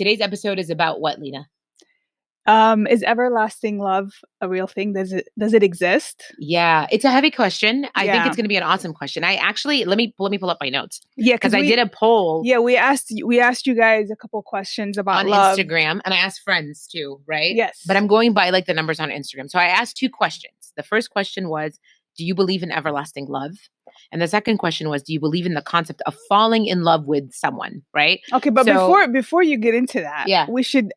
Today's episode is about what, Lina? Is everlasting love a real thing? Does it exist? Yeah, it's a heavy question. I think Yeah. it's going to be an awesome question. I actually let me pull up my notes. Yeah, because I did a poll. Yeah, we asked you guys a couple questions about on love. Instagram, and I asked friends too, right? Yes. But I'm going by like the numbers on Instagram. So I asked 2 questions. The first question was, do you believe in everlasting love? And the second question was, do you believe in the concept of falling in love with someone, right? Okay, but before you get into that, yeah, we should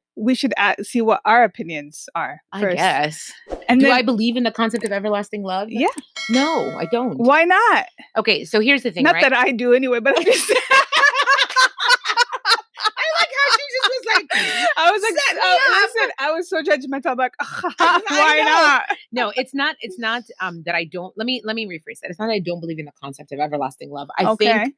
see what our opinions are first. I guess. And do then, I believe in the concept of everlasting love? Yeah. No, I don't. Why not? Okay, so here's the thing, Not right? that I do anyway, but I'm just I was like, listen, I was so judgmental. I'm like, why not? No, it's not that I don't. Let me rephrase that. It's not that I don't believe in the concept of everlasting love. I think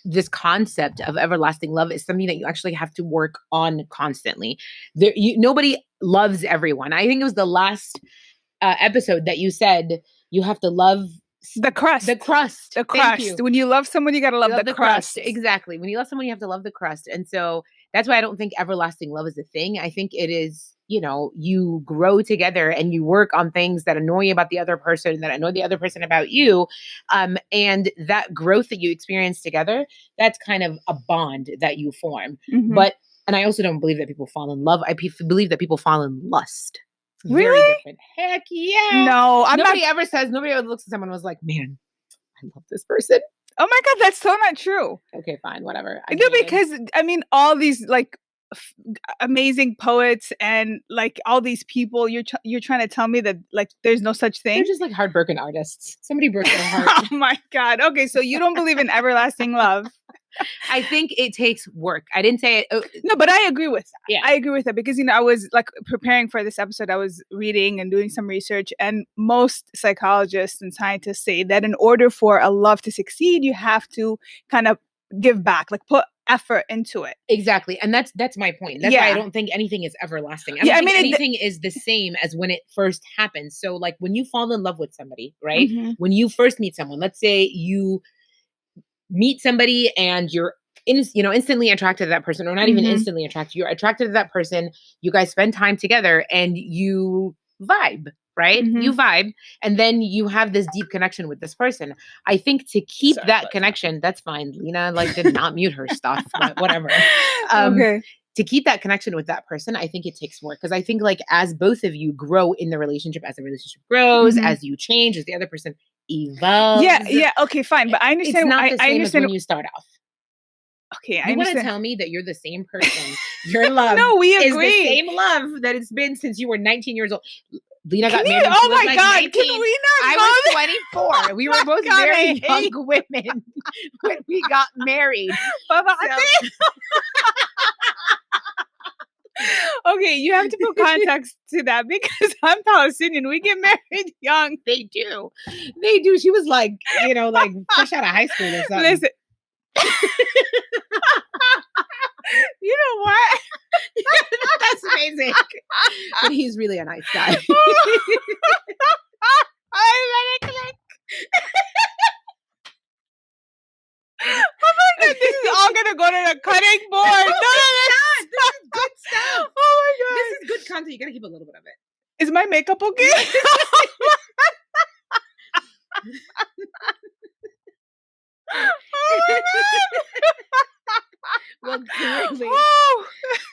this concept of everlasting love is something that you actually have to work on constantly. Nobody loves everyone. I think it was the last episode that you said you have to love the crust. The crust. The crust. When you love someone, you got to love the crust. Exactly. When you love someone, you have to love the crust. And so that's why I don't think everlasting love is a thing. I think it is, you grow together and you work on things that annoy you about the other person, that annoy the other person about you. And that growth that you experience together, that's kind of a bond that you form. Mm-hmm. And I also don't believe that people fall in love. I believe that people fall in lust. Really? Very different. Heck yeah. No, nobody ever looks at someone and was like, man, I love this person. Oh my God, that's so not true. Okay, fine, whatever. No, because all these like amazing poets and like all these people, you're trying to tell me that like there's no such thing. They're just like heartbroken artists. Somebody broke their heart. Oh my God. Okay, so you don't believe in everlasting love. I think it takes work. I didn't say it. No, but I agree with that. Yeah. I agree with that because, I was like preparing for this episode, I was reading and doing some research, and most psychologists and scientists say that in order for a love to succeed, you have to kind of give back, like put effort into it. Exactly. And that's my point. That's why I don't think anything is everlasting. I don't think anything is the same as when it first happens. So like when you fall in love with somebody, right? Mm-hmm. When you first meet someone, let's say you meet somebody and you're instantly attracted to that person, or not even instantly attracted. You're attracted to that person. You guys spend time together and you vibe, right? Mm-hmm. You vibe, and then you have this deep connection with this person. I think to keep that connection, that's fine. Lina did not mute her stuff, but whatever. Okay. To keep that connection with that person, I think it takes work, because I think like as both of you grow in the relationship, as the relationship grows, as you change, as the other person evolves. Yeah. Okay, fine. But I understand. It's not the same as when you start off. Okay, I want to tell me that you're the same person. Your love no, we agree. is the same love that it's been since you were 19 years old. Lina got married. Oh my God! 19. Can we not? I was 24. We were both very young women when we got married. Okay, you have to put context to that because I'm Palestinian. We get married young. They do. She was like, fresh out of high school or something. Listen. You know what? That's amazing. But he's really a nice guy. I let it click. Oh my God, this is all gonna go to the cutting board. No, this is good stuff. Oh my God. This is good content. You gotta keep a little bit of it. Is my makeup okay? Oh my God. Well, clearly.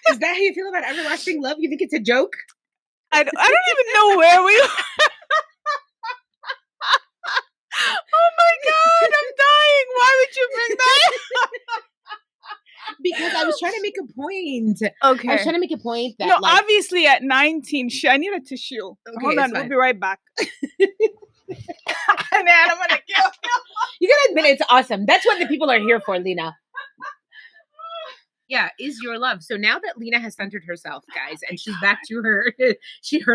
Is that how you feel about everlasting love? You think it's a joke? I don't even know where we are. Oh my God, I'm dying. Why would you bring that up? Because I was trying to make a point. Okay. I was trying to make a point that obviously at 19, I need a tissue. Okay, hold on, we'll be right back. Man, I'm gonna kill you. You gotta admit it's awesome. That's what the people are here for, Lina. Yeah, is your love. So now that Lina has centered herself, guys, and she's back to her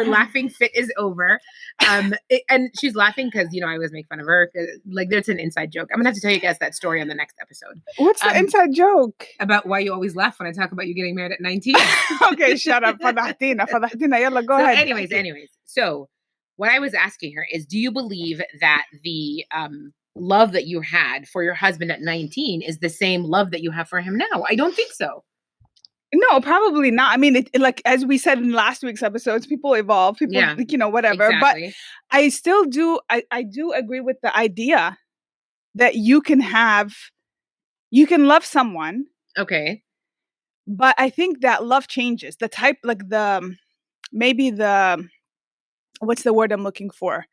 laughing fit is over. And she's laughing because, I always make fun of her. Like, there's an inside joke. I'm going to have to tell you guys that story on the next episode. What's the inside joke? About why you always laugh when I talk about you getting married at 19. Okay, shut up. Fadahtina. Yalla, go ahead. Anyways. So what I was asking her is, do you believe that the love that you had for your husband at 19 is the same love that you have for him now? I don't think so. No, probably not. I mean, like as we said in last week's episodes, people evolve, people, whatever. Exactly. But I still do. I do agree with the idea that you can love someone. Okay. But I think that love changes. The type, like what's the word I'm looking for?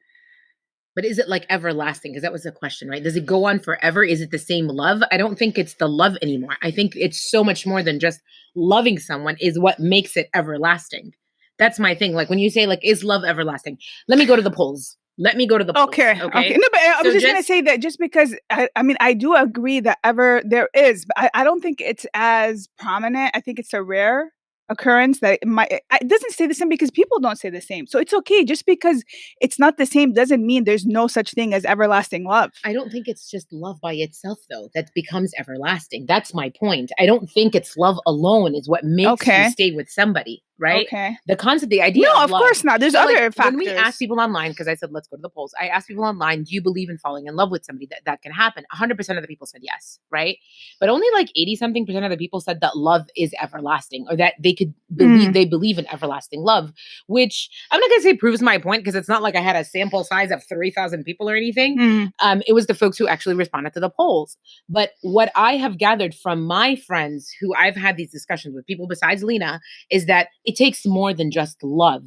But is it like everlasting? Because that was the question, right? Does it go on forever? Is it the same love? I don't think it's the love anymore. I think it's so much more than just loving someone is what makes it everlasting. That's my thing. Like when you say like, is love everlasting? Let me go to the polls. Okay. No, but I was just going to say that just because, I mean, I do agree that there is, but I don't think it's as prominent. I think it's a rare occurrence that it doesn't stay the same because people don't say the same. So it's okay. Just because it's not the same doesn't mean there's no such thing as everlasting love. I don't think it's just love by itself, though, that becomes everlasting. That's my point. I don't think it's love alone is what makes you stay with somebody. Right? Okay. The concept, the idea. No, of course not. There's other factors. When we ask people online, because I said, let's go to the polls. I asked people online, do you believe in falling in love with somebody that can happen? 100% of the people said yes. Right. But only like 80-something% of the people said that love is everlasting or that they could believe, they believe in everlasting love, which I'm not going to say proves my point because it's not like I had a sample size of 3,000 people or anything. It was the folks who actually responded to the polls. But what I have gathered from my friends who I've had these discussions with, people besides Lina, is that it takes more than just love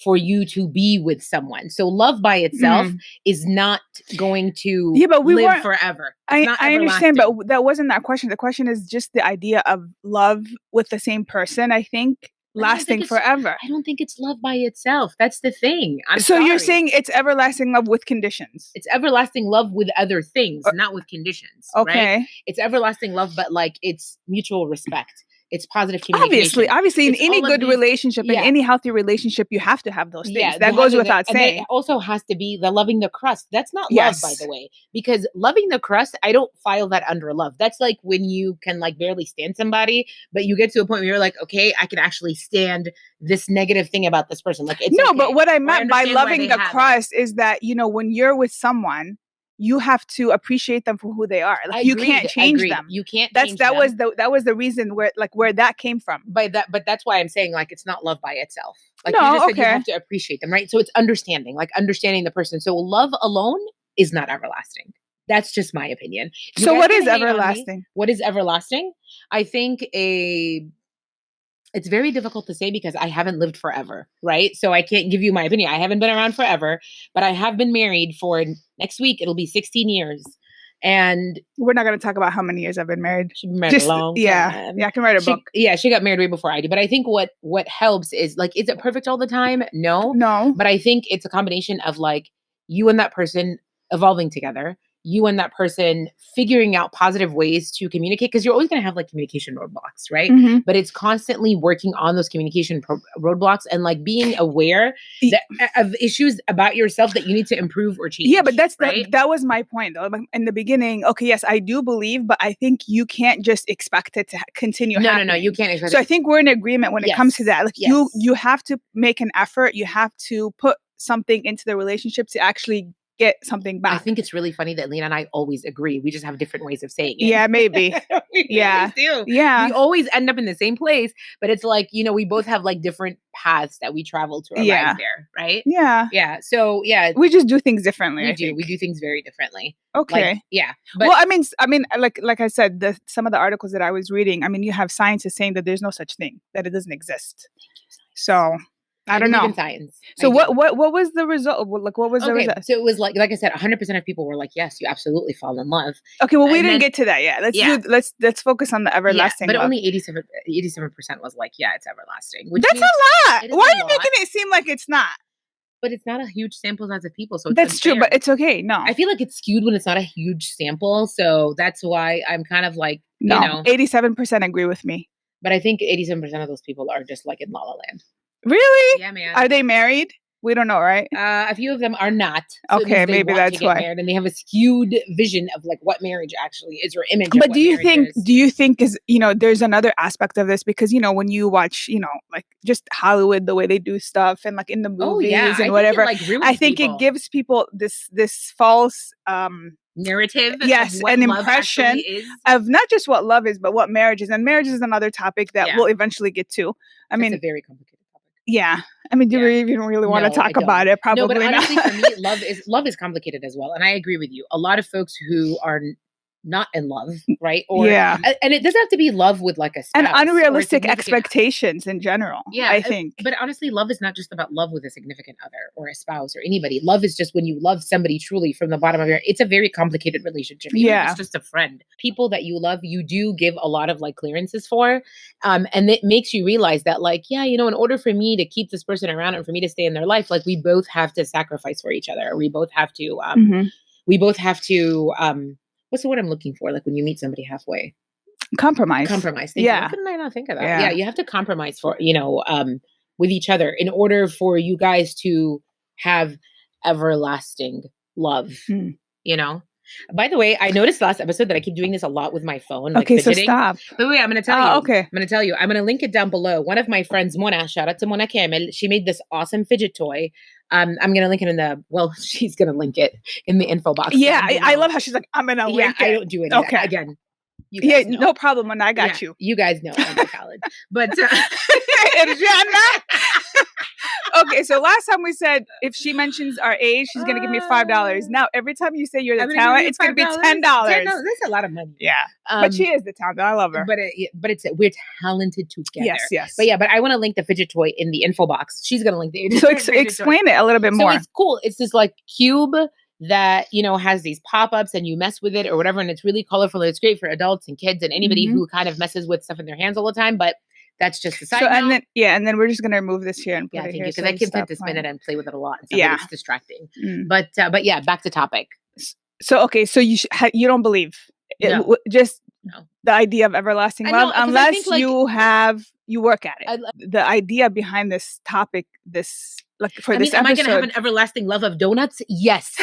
for you to be with someone. So love by itself is not going to live forever. I understand, but that wasn't that question. The question is just the idea of love with the same person, I think, lasting forever. I don't think it's love by itself. That's the thing. So you're saying it's everlasting love with conditions. It's everlasting love with other things, not with conditions. Okay. Right? It's everlasting love, but like it's mutual respect. It's positive communication. Obviously, in any good relationship, in any healthy relationship, you have to have those things. Yeah, that goes without saying. It also has to be the loving the crust. That's not love, by the way, because loving the crust, I don't file that under love. That's like when you can like barely stand somebody, but you get to a point where you're like, okay, I can actually stand this negative thing about this person. Like, it's okay. But what I meant by loving the crust is that, when you're with someone, you have to appreciate them for who they are. Like, you can't change them. You can't. That was the reason where that came from. But that's why I'm saying like it's not love by itself. Like you just said, you have to appreciate them, right? So it's understanding the person. So love alone is not everlasting. That's just my opinion. So what is everlasting? What is everlasting? I think it's very difficult to say because I haven't lived forever, right? So I can't give you my opinion. I haven't been around forever, but I have been married for next week. It'll be 16 years. And we're not going to talk about how many years I've been married. She's been married a long time. Yeah, I can write a book. She got married way before I did. But I think what helps is like, is it perfect all the time? No. But I think it's a combination of like you and that person evolving together. You and that person figuring out positive ways to communicate, because you're always going to have like communication roadblocks, right? But it's constantly working on those communication roadblocks and like being aware of issues about yourself that you need to improve or change. Yeah, but that was my point though. In the beginning, okay, yes, I do believe, but I think you can't just expect it to continue happening. No, you can't expect it. So I think we're in agreement when it comes to that. Like you have to make an effort. You have to put something into the relationship to actually get something back. I think it's really funny that Lina and I always agree. We just have different ways of saying it. Yeah, maybe. We always do. Yeah. We always end up in the same place, but it's like, we both have like different paths that we travel to arrive there, right? Yeah. Yeah. So, yeah. We just do things differently. We do things very differently. Okay. But, well, I mean, like I said, some of the articles that I was reading, I mean, you have scientists saying that there's no such thing, that it doesn't exist. So I don't know. In science. So what was the result? Like, what was the result? So it was like I said, 100% of people were like, yes, you absolutely fall in love. Okay, well, we didn't get to that yet. Let's focus on the everlasting. But love. Only 87% was like, yeah, it's everlasting. Which That's a lot. Why are you making it seem like it's not? But it's not a huge sample size of people, so it's that's unfair. True. But it's okay. No, I feel like it's skewed when it's not a huge sample, so that's why I'm kind of like, 87% agree with me. But I think 87% of those people are just like in La La Land. Really? Yeah, man. Are they married? We don't know, right? A few of them are not. So okay, maybe that's why. Married, and they have a skewed vision of like what marriage actually is, or image. But do you think is, there's another aspect of this, because when you watch, like just Hollywood, the way they do stuff, and like in the movies and whatever, I think it gives people this false narrative, yes, an impression of not just what love is, but what marriage is. And marriage is another topic that we'll eventually get to. I mean, it's a very complicated topic. Yeah. I mean, do we even really want to talk about it? Probably no, but honestly, not. For me, love is complicated as well. And I agree with you. A lot of folks who are not in love, right? Or, and it doesn't have to be love with like a spouse. And unrealistic expectations in general, I think. But honestly, love is not just about love with a significant other or a spouse or anybody. Love is just when you love somebody truly from the bottom of your heart. It's a very complicated relationship. Even if it's just a friend. People that you love, you do give a lot of like clearances for. And it makes you realize that like, in order for me to keep this person around and for me to stay in their life, like we both have to sacrifice for each other. We both have to, what's the word I'm looking for? Like when you meet somebody halfway. Compromise. Thank you. Why couldn't I not think of that? Yeah, you have to compromise for, with each other in order for you guys to have everlasting love, By the way, I noticed last episode that I keep doing this a lot with my phone. Like fidgeting. So stop. But wait, I'm going to tell you. Okay. I'm going to tell you. I'm going to link it down below. One of my friends, Mona, shout out to Mona Kamel. She made this awesome fidget toy. I'm going to link it she's going to link it in the info box. Yeah, I love how she's like, I'm going to link it. I don't do it. Okay. Again. No problem. When I got you. You guys know I'm in college. But okay, so last time we said if she mentions our age, she's going to give me $5. Now, every time you say you're the talent, it's going to be $10. That's a lot of money. Yeah. But she is the talent. I love her. But we're talented together. Yes. But I want to link the fidget toy in the info box. She's going to link the So explain it a little bit more. So it's cool. It's this like cube that, has these pop-ups and you mess with it or whatever. And it's really colorful. It's great for adults and kids and anybody who kind of messes with stuff in their hands all the time. But that's just the side. And then we're just gonna remove this here and put it here. Because I keep to spin it and play with it a lot. It's distracting. But back to topic. So so you don't believe just the idea of everlasting love unless you work at it. The idea behind this topic, this episode. Am I going to have an everlasting love of donuts? Yes.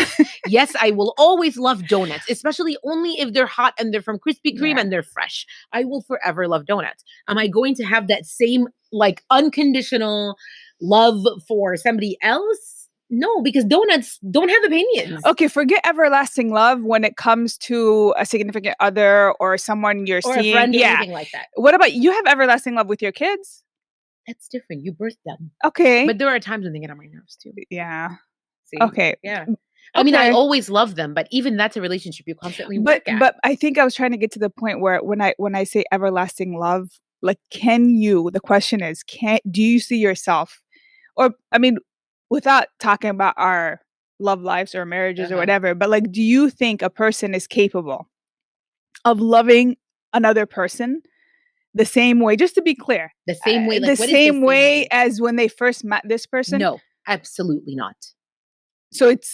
Yes, I will always love donuts, especially only if they're hot and they're from Krispy Kreme and they're fresh. I will forever love donuts. Am I going to have that same like unconditional love for somebody else? No, because donuts don't have opinions. Okay, forget everlasting love when it comes to a significant other or someone you're seeing. Or a friend or anything like that. What about you have everlasting love with your kids? That's different. You birthed them. Okay. But there are times when they get on my nerves too. Yeah. See? Okay. Yeah. I mean, I always love them, but even that's a relationship you constantly work at. But I think I was trying to get to the point where when I say everlasting love, like, the question is, do you see yourself? Or, I mean, without talking about our love lives or marriages or whatever, but like, do you think a person is capable of loving another person the same way, just to be clear, the same way, the same way as when they first met this person? No, absolutely not. So it's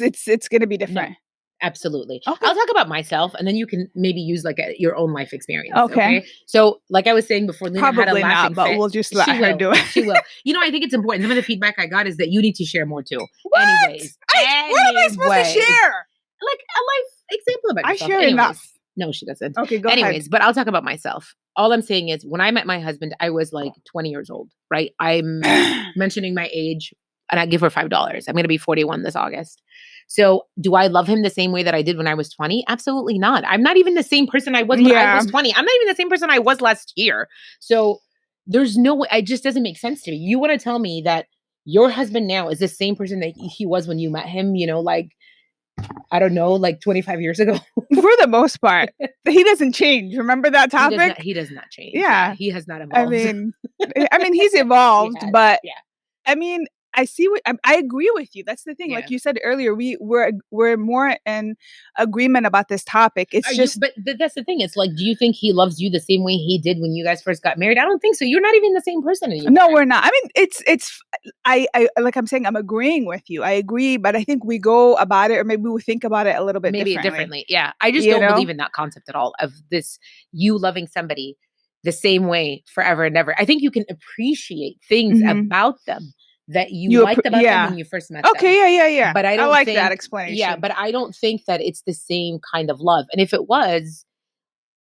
going to be different. No, absolutely. Okay. I'll talk about myself, and then you can maybe use like your own life experience. Okay. So, like I was saying before, Lina had a laughing fit. But we'll just let her do it. She will. I think it's important. Some of the feedback I got is that you need to share more too. What? Anyways, what am I supposed to share? Like a life example about yourself. I share enough. No, she doesn't. Okay, go ahead. But I'll talk about myself. All I'm saying is when I met my husband, I was like 20 years old, right? I'm mentioning my age and I give her $5. I'm going to be 41 this August. So do I love him the same way that I did when I was 20? Absolutely not. I'm not even the same person I was when I was 20. I'm not even the same person I was last year. So there's no way. It just doesn't make sense to me. You want to tell me that your husband now is the same person that he was when you met him, like, I don't know, like 25 years ago. For the most part. He doesn't change. Remember that topic? He does not change. Yeah. He has not evolved. I mean, he's evolved, but I mean, I agree with you. That's the thing. Yeah. Like you said earlier, we're more in agreement about this topic. It's but that's the thing. It's like, do you think he loves you the same way he did when you guys first got married? I don't think so. You're not even the same person anymore. No, we're not. I mean, I like I'm saying, I'm agreeing with you. I agree, but I think we go about it, or maybe we think about it a little bit differently. Yeah. I just don't believe in that concept at all of this, you loving somebody the same way forever and ever. I think you can appreciate things about them that you liked about them when you first met them. Okay, yeah. But I don't like think, that explanation. Yeah, but I don't think that it's the same kind of love. And if it was,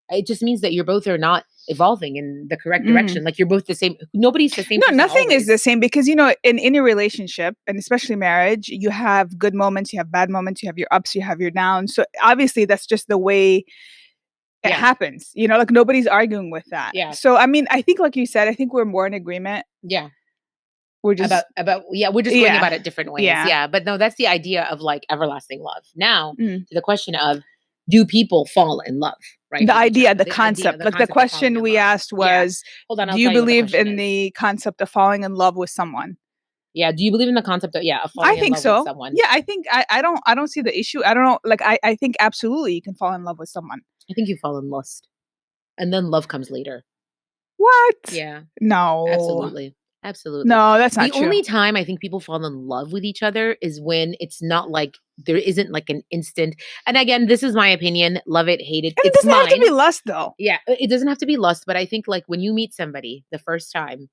it just means that you both are not evolving in the correct direction. Like you're both the same. Nobody's the same. No, nothing is the same because, in any relationship, and especially marriage, you have good moments, you have bad moments, you have your ups, you have your downs. So obviously that's just the way it happens. Like nobody's arguing with that. Yeah. So, I mean, I think like you said, I think we're more in agreement. Yeah. We're just we're just going about it different ways. Yeah. But no, that's the idea of like everlasting love. Now to the question of, do people fall in love? Right. The idea, the concept. Like the question we asked was, Hold on, do you believe in the concept of falling in love with someone? Yeah. Do you believe in the concept of falling in love with someone? Yeah, I think I don't see the issue. I don't know. Like I think absolutely you can fall in love with someone. I think you fall in lust. And then love comes later. What? Yeah. No. Absolutely. No, that's not true. The only time I think people fall in love with each other is when it's not like there isn't like an instant. And again, this is my opinion. Love it, hate it. It doesn't have to be lust though. Yeah, it doesn't have to be lust. But I think like when you meet somebody the first time,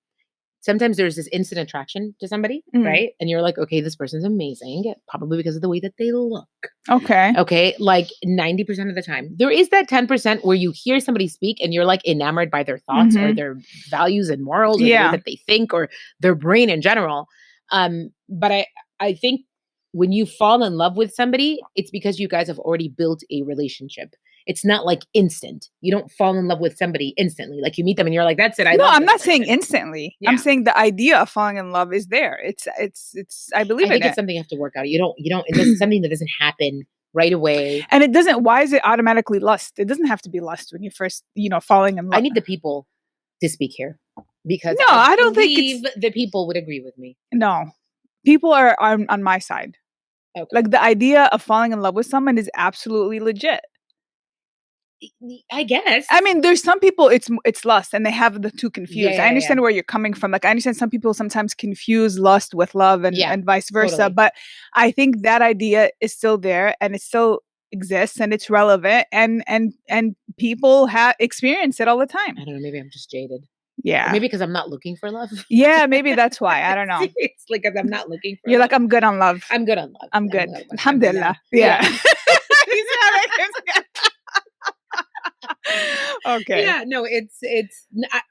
sometimes there's this instant attraction to somebody, right? And you're like, okay, this person's amazing, probably because of the way that they look. Okay. Like 90% of the time. There is that 10% where you hear somebody speak and you're like enamored by their thoughts or their values and morals or the way that they think or their brain in general. But I think when you fall in love with somebody, it's because you guys have already built a relationship. It's not like instant. You don't fall in love with somebody instantly. Like you meet them and you're like, that's it. I'm not saying instantly. Yeah. I'm saying the idea of falling in love is there. It's I believe in it. I think it's something you have to work out. You don't, it's something that doesn't happen right away. And it doesn't, why is it automatically lust? It doesn't have to be lust when you first, falling in love. I need the people to speak here because I don't think the people would agree with me. No, people are on my side. Okay. Like the idea of falling in love with someone is absolutely legit. I guess. I mean, there's some people it's lust and they have the two confused. I understand where you're coming from. Like I understand some people sometimes confuse lust with love and vice versa. Totally. But I think that idea is still there and it still exists and it's relevant and people experience it all the time. I don't know, maybe I'm just jaded. Yeah. Or maybe because I'm not looking for love. Yeah, maybe that's why. I don't know. It's like because I'm not looking for You're love. like, I'm good on love. I'm good on love. I'm good. Alhamdulillah. Yeah. Okay. Yeah, no, it's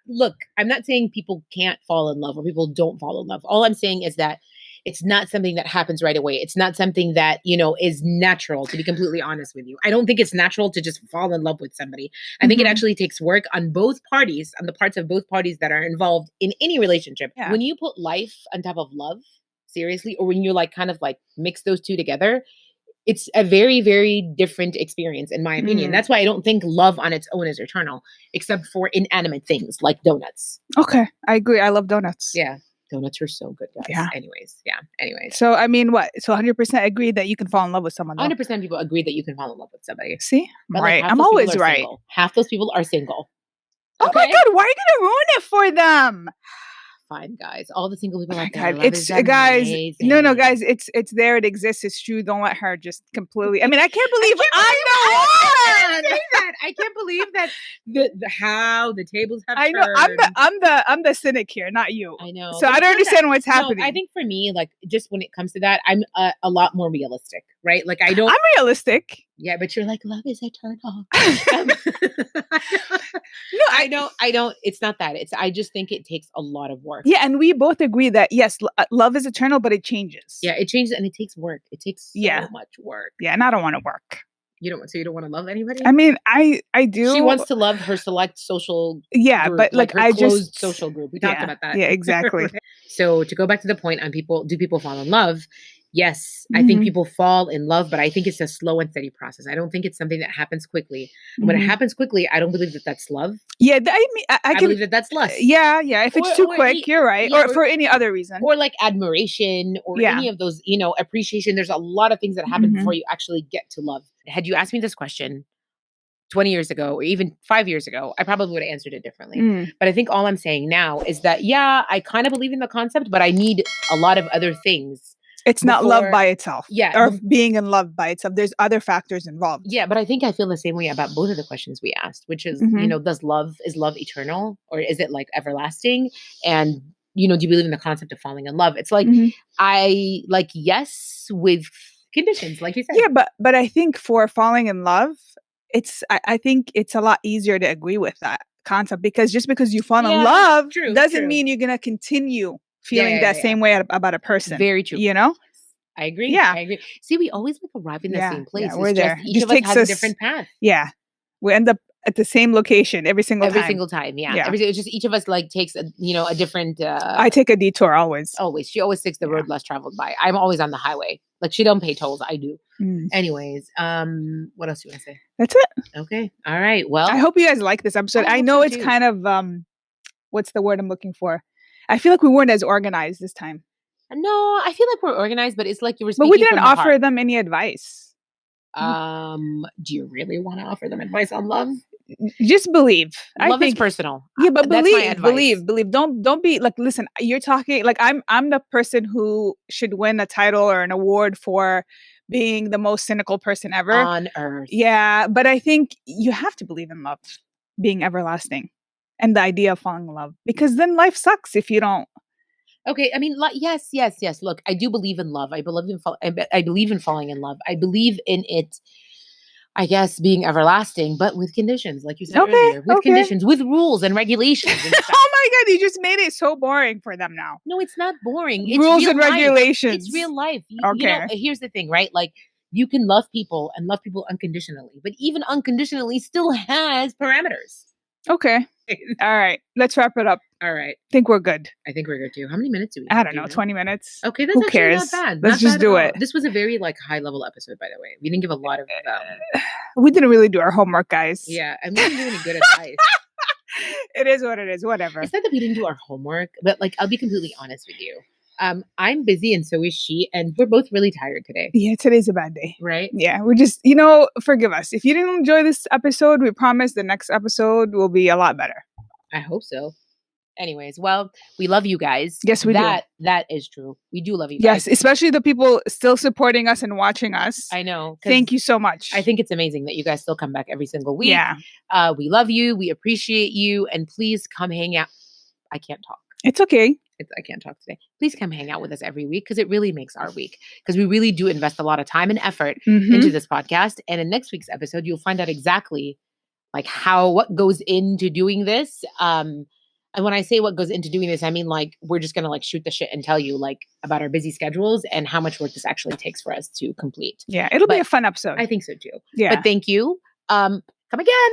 look, I'm not saying people can't fall in love or people don't fall in love. All I'm saying is that it's not something that happens right away. It's not something that, is natural, to be completely honest with you. I don't think it's natural to just fall in love with somebody. I think it actually takes work on both parties, on the parts of both parties that are involved in any relationship. Yeah. When you put life on top of love, seriously, or when you like kind of like mix those two together, it's a very, very different experience, in my opinion. That's why I don't think love on its own is eternal, except for inanimate things like donuts. Okay, I agree. I love donuts. Yeah, donuts are so good, guys. Yeah. Anyways. So, I mean, what? So 100% agree that you can fall in love with someone, though. 100% people agree that you can fall in love with somebody. See? But right. I'm always right. Single. Half those people are single. Okay? Oh my God, why are you going to ruin it for them? Fine, guys. All the single people out there. It's guys. No, guys. It's there. It exists. It's true. Don't let her just completely. I mean, I can't believe I'm the one. I can't believe that how the tables have turned. I know. I'm the cynic here, not you. I know. So I don't understand what's happening. No, I think for me, like, just when it comes to that, I'm a lot more realistic, right? Like, I'm realistic. Yeah, but you're like, love is eternal. No, I don't. It's not that. I just think it takes a lot of work. Yeah, and we both agree that yes, love is eternal, but it changes. Yeah, it changes and it takes work. It takes so much work. Yeah, and I don't want to work. You don't want to love anybody? I mean, I do. She wants to love her select social group, but like her closed social group. We talked about that. Yeah, exactly. So to go back to the point on do people fall in love? Yes, I think people fall in love, but I think it's a slow and steady process. I don't think it's something that happens quickly. When it happens quickly, I don't believe that that's love. Yeah, I believe that that's lust. Yeah. If it's too quick, you're right. Yeah, or for any other reason. Or like admiration or any of those, appreciation. There's a lot of things that happen before you actually get to love. Had you asked me this question 20 years ago or even 5 years ago, I probably would have answered it differently. But I think all I'm saying now is that, I kind of believe in the concept, but I need a lot of other things. It's not love by itself. Yeah. Or being in love by itself. There's other factors involved. Yeah, but I think I feel the same way about both of the questions we asked, which is, is love eternal or is it like everlasting? And, do you believe in the concept of falling in love? It's like, I like, yes, with conditions, like you said. Yeah, but I think for falling in love, I think it's a lot easier to agree with that concept, because just because you fall in love doesn't mean you're going to continue feeling that same way about a person. Very true. I agree. Yeah. I agree. See, we always arrive in the same place. Yeah, we're there. Each of us has a different path. Yeah. We end up at the same location every single time. Yeah. It's just each of us like takes a different. I take a detour always. Always. She always takes the road less traveled by. I'm always on the highway. Like, she don't pay tolls. I do. Anyways, what else do you want to say? That's it. Okay. All right. Well, I hope you guys like this episode. I know it's kind of what's the word I'm looking for? I feel like we weren't as organized this time. No, I feel like we're organized, but it's like you were speaking. But we didn't offer heart. them any advice. Do you really want to offer them advice on love? Just believe. Love is personal. Yeah, but believe. Don't be like, listen, you're talking like I'm the person who should win a title or an award for being the most cynical person ever on earth. Yeah, but I think you have to believe in love being everlasting and the idea of falling in love, because then life sucks if you don't. Okay, I mean, yes. Look, I do believe in love. I believe in falling in love. I believe in it, I guess, being everlasting, but with conditions, like you said earlier. With conditions, with rules and regulations and stuff. Oh my God, you just made it so boring for them now. No, it's not boring. It's rules and regulations. It's real life. Here's the thing, right? Like, you can love people and love people unconditionally, but even unconditionally still has parameters. Okay. All right. Let's wrap it up. All right. I think we're good. I think we're good too. How many minutes do we have? I don't know. 20 minutes. Okay. That's Who cares? Not bad. Let's just do it. This was a very high level episode, by the way. We didn't give a lot of we didn't really do our homework, guys. Yeah. And we didn't do any good advice. It is what it is. Whatever. It's not that we didn't do our homework, but like, I'll be completely honest with you. I'm busy and so is she, and we're both really tired today. Yeah, today's a bad day. Right? Yeah, we're just, forgive us. If you didn't enjoy this episode, we promise the next episode will be a lot better. I hope so. Anyways, well, we love you guys. Yes, we do. That is true. We do love you Yes, guys. especially the people still supporting us and watching us. I know. Thank you so much. I think it's amazing that you guys still come back every single week. Yeah. We love you. We appreciate you. And please come hang out. I can't talk. It's okay. I can't talk today. Please come hang out with us every week, because it really makes our week. Because we really do invest a lot of time and effort into this podcast. And in next week's episode, you'll find out exactly like what goes into doing this. And when I say what goes into doing this, I mean, like, we're just going to like shoot the shit and tell you like about our busy schedules and how much work this actually takes for us to complete. Yeah, it'll be a fun episode. I think so too. Yeah. But thank you. Come again.